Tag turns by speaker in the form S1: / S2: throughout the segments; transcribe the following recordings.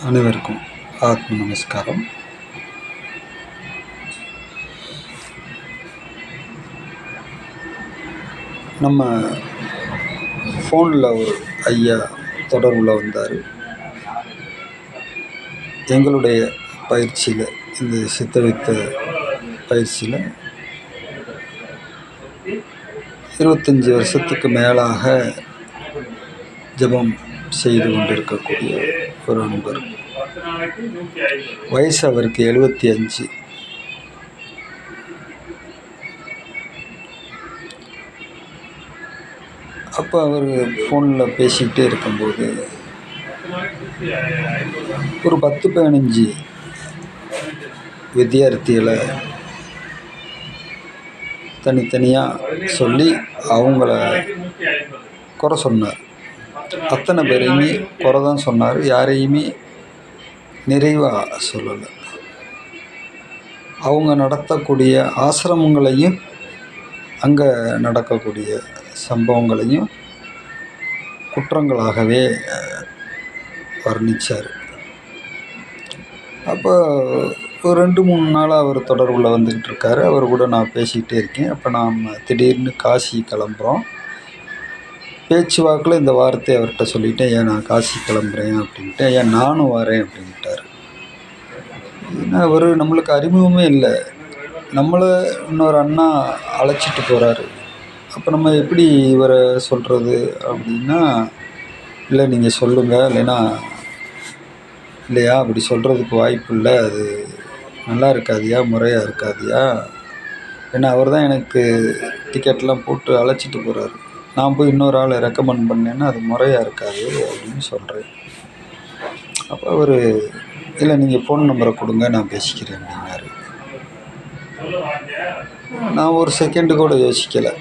S1: அனைவருக்கும் ஆத்ம நமஸ்காரம். நம்ம ஃபோனில் ஒரு ஐயா தொடர்பில் வந்தார். எங்களுடைய பயிற்சியில், இந்த சித்தரித்த பயிற்சியில் 25 வருஷத்துக்கு மேலாக ஜபம் செய்து கொண்டிருக்கக்கூடிய ஒரு நண்பர். வயசு அவருக்கு 75. அப்போ அவர் ஃபோனில் பேசிக்கிட்டே இருக்கும்போது ஒரு 10-15 வித்தியார்த்திகளை தனித்தனியாக சொல்லி அவங்கள குறை சொன்னார். அத்தனை பேரையுமே குறை தான் சொன்னார், யாரையுமே நிறைவாக சொல்லலை. அவங்க நடத்தக்கூடிய ஆசிரமங்களையும் அங்கே நடக்கக்கூடிய சம்பவங்களையும் குற்றங்களாகவே வர்ணித்தார். அப்போ ஒரு 2-3 நாளாக அவர் தொடர்பில் வந்துக்கிட்டு இருக்கார். அவர் கூட நான் பேசிக்கிட்டே இருக்கேன். அப்போ நாம் திடீர்னு காசி கிளம்புறோம். பேச்சுவாக்கில் இந்த வார்த்தையை அவர்கிட்ட சொல்லிவிட்டேன், ஏன் நான் காசி கிளம்புறேன் அப்படின்ட்டு. ஏன் நானும் வரேன் அப்படின்ட்டார். ஏன்னா அவர் நம்மளுக்கு அறிமுகமே இல்லை. நம்மளை இன்னொரு அண்ணா அழைச்சிட்டு போகிறாரு. அப்போ நம்ம எப்படி இவரை சொல்கிறது அப்படின்னா, இல்லை நீங்கள் சொல்லுங்கள், இல்லையா அப்படி சொல்கிறதுக்கு வாய்ப்பு இல்லை, அது நல்லா இருக்காதியா, முறையாக இருக்காதியா. ஏன்னா அவர் தான் எனக்கு டிக்கெட்லாம் போட்டு அழைச்சிட்டு போகிறாரு. நான் போய் இன்னொரு ஆளை ரெக்கமெண்ட் பண்ணேன்னா அது முறையாக இருக்காது அப்படின்னு சொல்கிறேன். அப்போ அவர், இல்லை நீங்கள் ஃபோன் நம்பரை கொடுங்க, நான் பேசிக்கிறேன் அப்படின்னாரு. நான் ஒரு செகண்டு கூட யோசிக்கலை.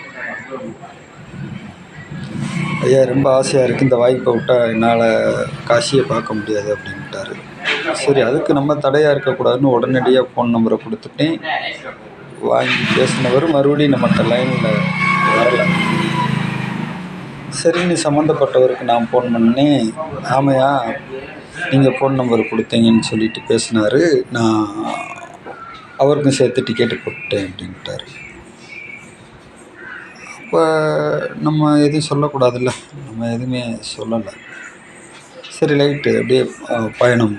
S1: ஐயா ரொம்ப ஆசையாக இருக்குது, இந்த வாய்ப்பை விட்டால் என்னால் காசியை பார்க்க முடியாது அப்படின்ட்டாரு. சரி, அதுக்கு நம்ம தடையாக இருக்கக்கூடாதுன்னு உடனடியாக ஃபோன் நம்பரை கொடுத்துட்டேன். வாங்கி பேசினவர் மறுபடியும் நம்மகிட்ட லைனில் வரலை. சரின்னு சம்மந்தப்பட்டவருக்கு நான் ஃபோன் பண்ணேன். ஆமையா, நீங்கள் ஃபோன் நம்பர் கொடுத்தீங்கன்னு சொல்லிட்டு பேசினார், நான் அவருக்கும் சேர்த்து டிக்கெட்டு போட்டேன் அப்படின்ட்டார். அப்போ நம்ம எதுவும் சொல்லக்கூடாதுல்ல, நம்ம எதுவுமே சொல்லலை. சரி லைட்டு, அப்படியே பயணம்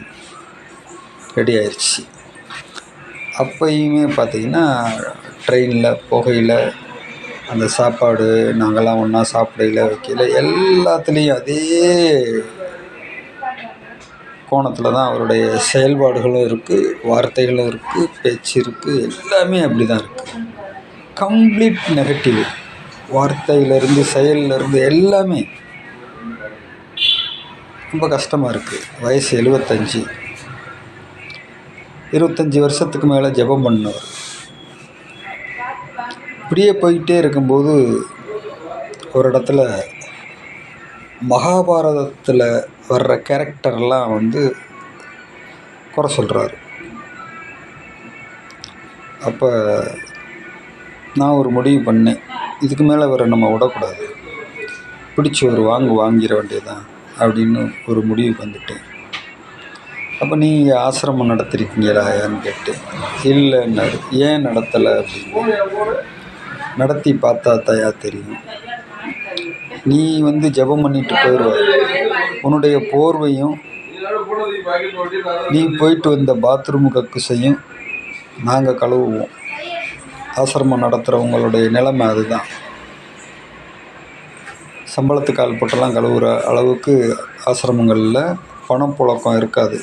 S1: ரெடி ஆயிடுச்சு. அப்பயுமே பார்த்திங்கன்னா ட்ரெயினில் போகையில் அந்த சாப்பாடு நாங்கள்லாம் ஒன்றா சாப்பிடையில் வைக்கல, எல்லாத்துலேயும் அதே கோணத்தில் தான் அவருடைய செயல்பாடுகளும் இருக்குது, வார்த்தைகளும் இருக்குது, பேச்சு இருக்குது, எல்லாமே அப்படி தான் இருக்குது. Complete negative. வார்த்தையிலேருந்து செயலிலேருந்து எல்லாமே ரொம்ப கஷ்டமாக இருக்குது. வயசு 75. 25 வருஷத்துக்கு மேலே ஜெபம் பண்ணவர். இப்படியே போயிட்டே இருக்கும்போது ஒரு இடத்துல மகாபாரதத்தில் வர்ற கேரக்டர்லாம் குறை சொல்கிறாரு. அப்போ நான் ஒரு முடிவு பண்ணேன், இதுக்கு மேலே வர நம்ம விடக்கூடாது, பிடிச்சி ஒரு வாங்கிட வேண்டியதுதான் அப்படின்னு ஒரு முடிவு வந்துட்டேன். அப்போ நீங்கள் ஆசிரமம் நடத்திருக்கீங்களான்னு கேட்டேன். இல்லைன்னாரு. ஏன் நடத்தலை அப்படின்னு. நடத்தி பார்த்தா தயா தெரியும். நீ ஜெபம் பண்ணிட்டு போயிடுவ, உன்னுடைய போர்வையும் நீ போயிட்டு வந்த பாத்ரூமு கக்குசையும் நாங்கள் கழுவுவோம். ஆசிரமம் நடத்துகிறவங்களுடைய நிலைமை அதுதான். சம்பளத்துக்கு ஆள் போட்டெல்லாம் கழுவுற அளவுக்கு ஆசிரமங்களில் பணம் புழக்கம் இருக்காது.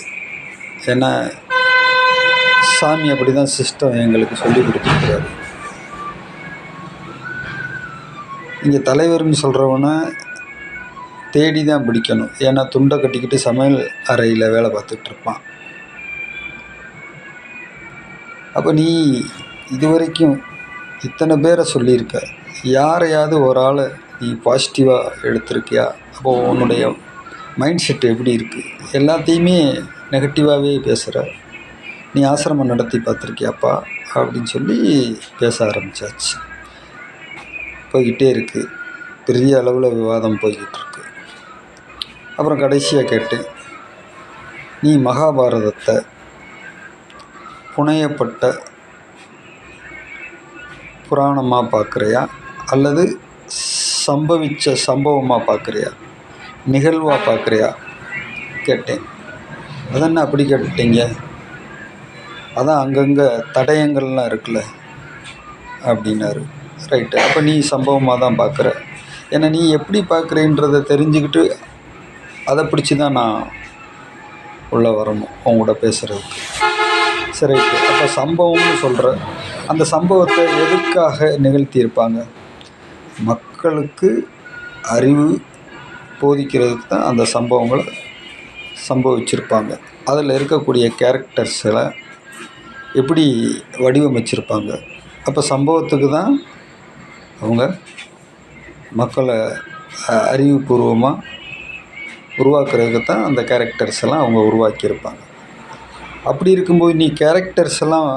S1: ஏன்னா சாமி அப்படி தான் சிஸ்டம் எங்களுக்கு சொல்லி கொடுத்துருக்குறாரு. இங்கே தலைவர்னு சொல்கிறவனை தேடி தான் பிடிக்கணும். ஏன்னா துண்டை கட்டிக்கிட்டு சமையல் அறையில் வேலை பார்த்துட்ருப்பான். அப்போ நீ இதுவரைக்கும் இத்தனை பேரை சொல்லியிருக்க, யாரையாவது ஒரு ஆளை நீ பாசிட்டிவாக எடுத்திருக்கியா? அப்போது உன்னுடைய மைண்ட் செட் எப்படி இருக்குது? எல்லாத்தையுமே நெகட்டிவாகவே பேசுகிற. நீ ஆசிரமம் நடத்தி பார்த்துருக்கியாப்பா அப்படின்னு சொல்லி பேச ஆரம்பித்தாச்சு. போய்கிட்டே இருக்குது. பெரிய அளவில் விவாதம் போய்கிட்டு இருக்கு. அப்புறம் கடைசியாக கேட்டேன், நீ மகாபாரதத்தை புனையப்பட்ட புராணமாக பார்க்குறியா அல்லது சம்பவித்த சம்பவமாக பார்க்குறியா, நிகழ்வாக பார்க்குறியா கேட்டேன். அதென்ன அப்படி கேட்டுட்டீங்க, அதான் அங்கங்கே தடயங்கள்லாம் இருக்குல்ல அப்படின்னாரு. ரைட்டு, அப்போ நீ சம்பவமாக தான் பார்க்குற. ஏன்னா நீ எப்படி பார்க்குறேன்றதை தெரிஞ்சுக்கிட்டு அதை பிடிச்சி தான் நான் உள்ளே வரணும் உங்கள்கூட பேசுகிறதுக்கு. சரி, ரைட்டு. அப்போ சம்பவம்னு சொல்கிற அந்த சம்பவத்தை எதுக்காக நிகழ்த்தியிருப்பாங்க? மக்களுக்கு அறிவு போதிக்கிறதுக்கு தான் அந்த சம்பவங்களை சம்பவிச்சிருப்பாங்க. அதில் இருக்கக்கூடிய கேரக்டர்ஸில் எப்படி வடிவமைச்சிருப்பாங்க. அப்போ சம்பவத்துக்கு தான் அவங்க மக்களை அறிவுபூர்வமாக உருவாக்குறதுக்கு தான் அந்த கேரக்டர்ஸ் எல்லாம் அவங்க உருவாக்கியிருப்பாங்க. அப்படி இருக்கும்போது நீ கேரக்டர்ஸ் எல்லாம்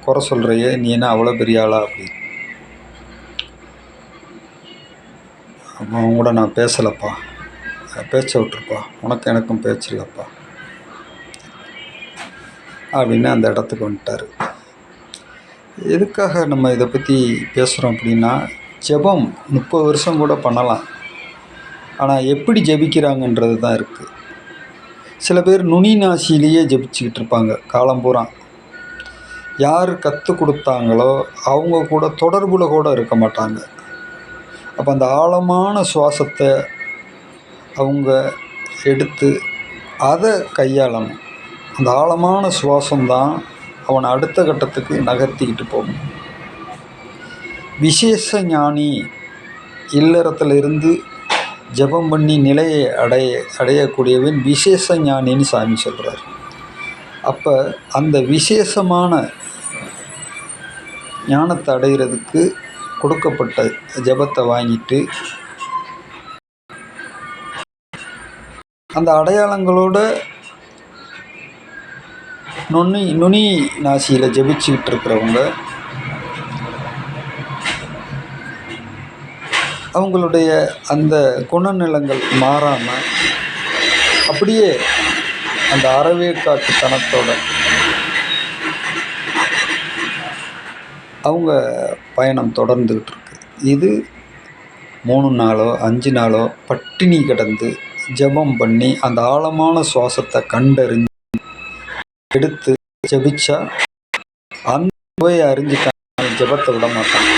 S1: குறை சொல்கிறையே, நீ என்ன அவ்வளோ பெரிய ஆளா அப்படி? அப்போ அவங்க கூட நான் பேசலப்பா, பேச்ச விட்டுருப்பா, உனக்கு எனக்கும் பேச்சில்லப்பா அப்படின்னு அந்த இடத்துக்கு வந்துட்டார். எதுக்காக நம்ம இதை பற்றி பேசுகிறோம் அப்படின்னா, ஜெபம் 30 வருஷம் கூட பண்ணலாம், ஆனால் எப்படி ஜெபிக்கிறாங்கன்றது தான் இருக்குது. சில பேர் நுனி நாசியிலேயே ஜெபிச்சுக்கிட்டு இருப்பாங்க காலம்பூரா. யார் கற்றுக் கொடுத்தாங்களோ அவங்க கூட தொடர்பில் கூட இருக்க மாட்டாங்க. அப்போ அந்த ஆழமான சுவாசத்தை அவங்க எடுத்து அதை கையாளணும். அந்த ஆழமான சுவாசம்தான் அவனை அடுத்த கட்டத்துக்கு நகர்த்திக்கிட்டு போகணும். விசேஷ ஞானி இல்லறத்தில் இருந்து ஜெபம் பண்ணி நிலையை அடையக்கூடியவன் விசேஷ ஞானின்னு சாமி சொல்கிறார். அப்போ அந்த விசேஷமான ஞானத்தை அடைகிறதுக்கு கொடுக்கப்பட்ட ஜெபத்தை வாங்கிட்டு அந்த அடையாளங்களோட நுனி நாசியில் ஜெபிச்சுக்கிட்டு இருக்கிறவங்க அவங்களுடைய அந்த குணநிலங்கள் மாறாமல் அப்படியே அந்த அறவேக்காட்டுத்தனத்தோட அவங்க பயணம் தொடர்ந்துக்கிட்டு இருக்கு. இது 3 நாளோ 5 நாளோ பட்டினி கிடந்து ஜெபம் பண்ணி அந்த ஆழமான சுவாசத்தை கண்டறிஞ்சு எடுத்து ஜெபிச்சா அந்த நோயை அறிஞ்சிட்டாங்க, ஜெபத்தை விட மாட்டாங்க.